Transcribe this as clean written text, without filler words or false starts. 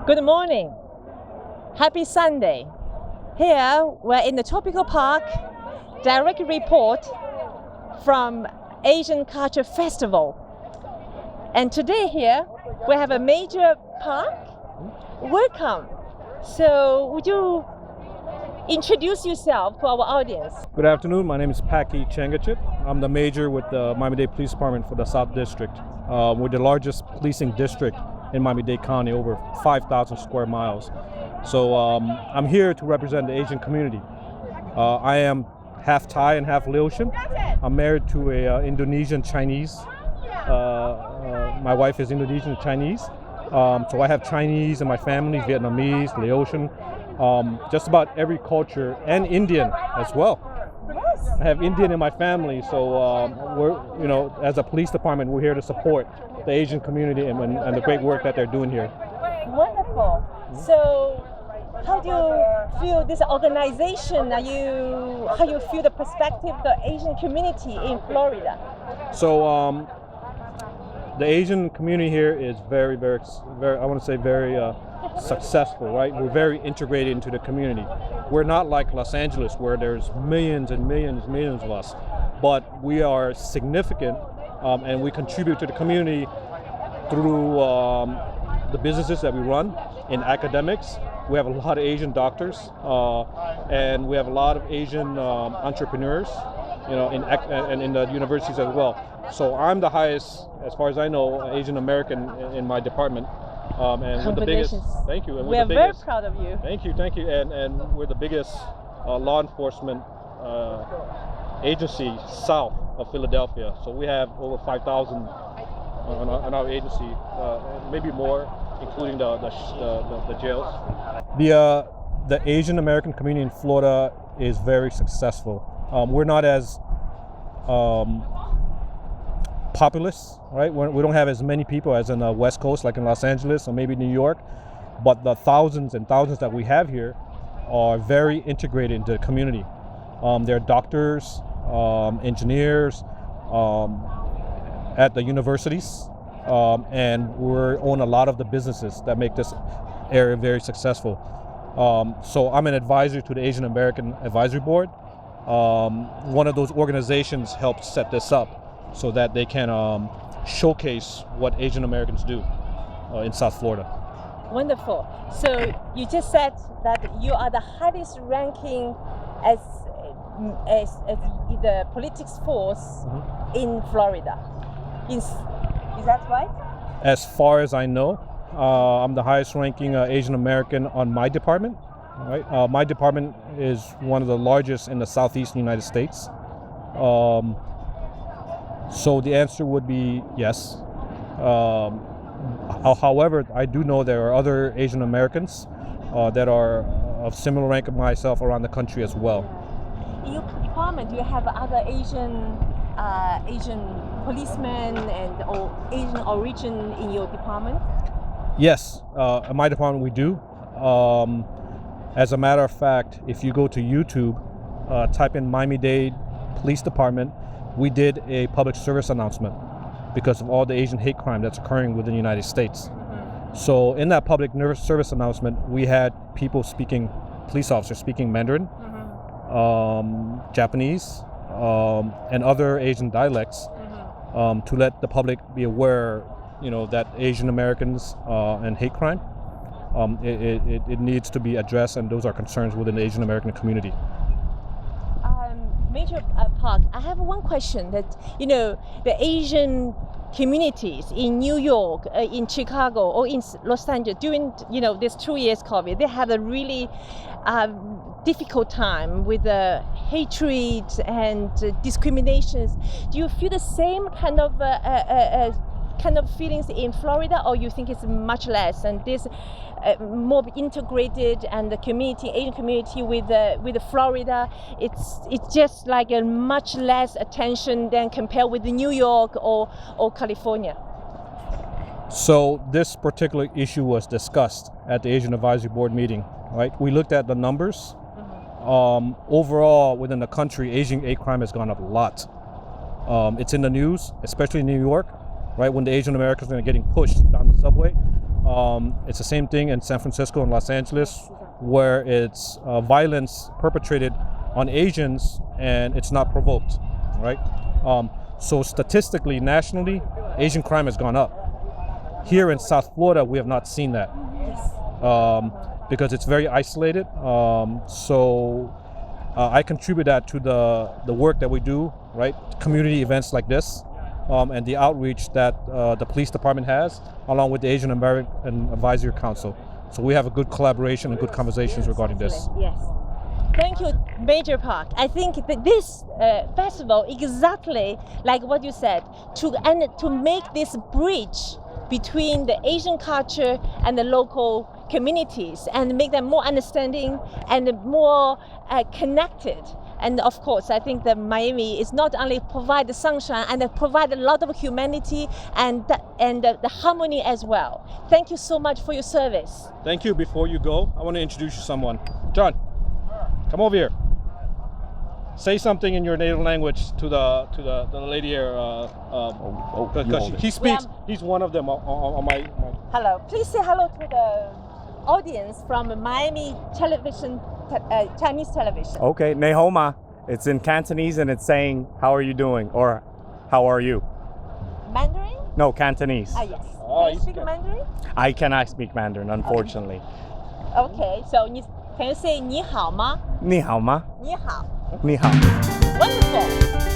Good morning. Happy Sunday. Here we're in the tropical park. Direct report from Asian Culture Festival. And today here we have a major park. Welcome. So would you introduce yourself to our audience? Good afternoon. My name is Patky Changkachith. I'm the major with the Miami-Dade Police Department for the South District. We're the largest policing district in Miami-Dade County, over 5,000 square miles. So I'm here to represent the Asian community. I am half Thai and half Laotian. I'm married to a Indonesian Chinese. My wife is Indonesian Chinese. So I have Chinese in my family, Vietnamese, Laotian, just about every culture, and Indian as well. Yes. I have Indian in my family, so we're, as a police department, we're here to support the Asian community and the great work that they're doing here. Wonderful. So how do you feel this organization? How you feel the perspective of the Asian community in Florida? So the Asian community here is very, I want to say very successful, right? We're very integrated into the community. We're not like Los Angeles where there's millions and millions of us, but we are significant and we contribute to the community through the businesses that we run. In academics, we have a lot of Asian doctors and we have a lot of Asian entrepreneurs, in the universities as well. So I'm the highest, as far as I know, Asian American in my department. And we're the biggest. Thank you. And we are very proud of you. Thank you. And we're the biggest law enforcement agency south of Philadelphia. So we have over 5,000 on our agency, maybe more, including the jails. The Asian American community in Florida is very successful. We're not as populous, right? We don't have as many people as in the West Coast, like in Los Angeles or maybe New York, but the thousands and thousands that we have here are very integrated into the community. They're doctors, engineers at the universities, and we own a lot of the businesses that make this area very successful. So I'm an advisor to the Asian American Advisory Board. One of those organizations helped set this up so that they can showcase what Asian Americans do in South Florida. Wonderful. So you just said that you are the highest ranking as the politics force in Florida. Is that right? As far as I know, I'm the highest ranking Asian American on my department. Right? My department is one of the largest in the southeastern United States. So the answer would be yes. However, I do know there are other Asian Americans that are of similar rank of myself around the country as well. In your department, do you have other Asian policemen or Asian origin in your department? Yes, in my department we do. As a matter of fact, if you go to YouTube, type in Miami-Dade Police Department, we did a public service announcement because of all the Asian hate crime that's occurring within the United States. So in that public service announcement, we had police officers speaking Mandarin, Japanese, and other Asian dialects to let the public be aware, that Asian Americans and hate crime, it needs to be addressed, and those are concerns within the Asian American community. Major Park, I have one question that, the Asian communities in New York, in Chicago, or in Los Angeles during, this 2 years COVID, they have a really difficult time with the hatred and discriminations. Do you feel the same kind of feelings in Florida, or you think it's much less and this more integrated, and the Asian community with Florida, it's just like a much less attention than compared with New York or California? So this particular issue was discussed at the Asian Advisory Board meeting, right? We looked at the numbers. Overall, within the country, Asian hate crime has gone up a lot. It's in the news, especially in New York, right? When the Asian Americans are getting pushed down the subway, It's the same thing in San Francisco and Los Angeles, where it's violence perpetrated on Asians and it's not provoked, right? So statistically, nationally, Asian crime has gone up. Here in South Florida, we have not seen that because it's very isolated. I contribute that to the work that we do, right? Community events like this, and the outreach that the police department has, along with the Asian American Advisory Council. So we have a good collaboration and good conversations regarding this. Yes. Thank you, Major Park. I think that this festival, exactly like what you said, to make this bridge between the Asian culture and the local communities and make them more understanding and more connected. And of course, I think that Miami is not only provide the sunshine and provide a lot of humanity and the harmony as well. Thank you so much for your service. Thank you. Before you go, I want to introduce you to someone. John, come over here. Say something in your native language to the lady here. He speaks. He's one of them on my. Hello. Please say hello to the audience from Miami television, Chinese television. Okay, ne hao ma. It's in Cantonese and it's saying, how are you doing? Or how are you? Mandarin? No, Cantonese. Yes. Oh, Can you speak Mandarin? I cannot speak Mandarin, unfortunately. Okay, so can you say 你好吗? Ni hao ma. 你好. Ni hao. Wonderful.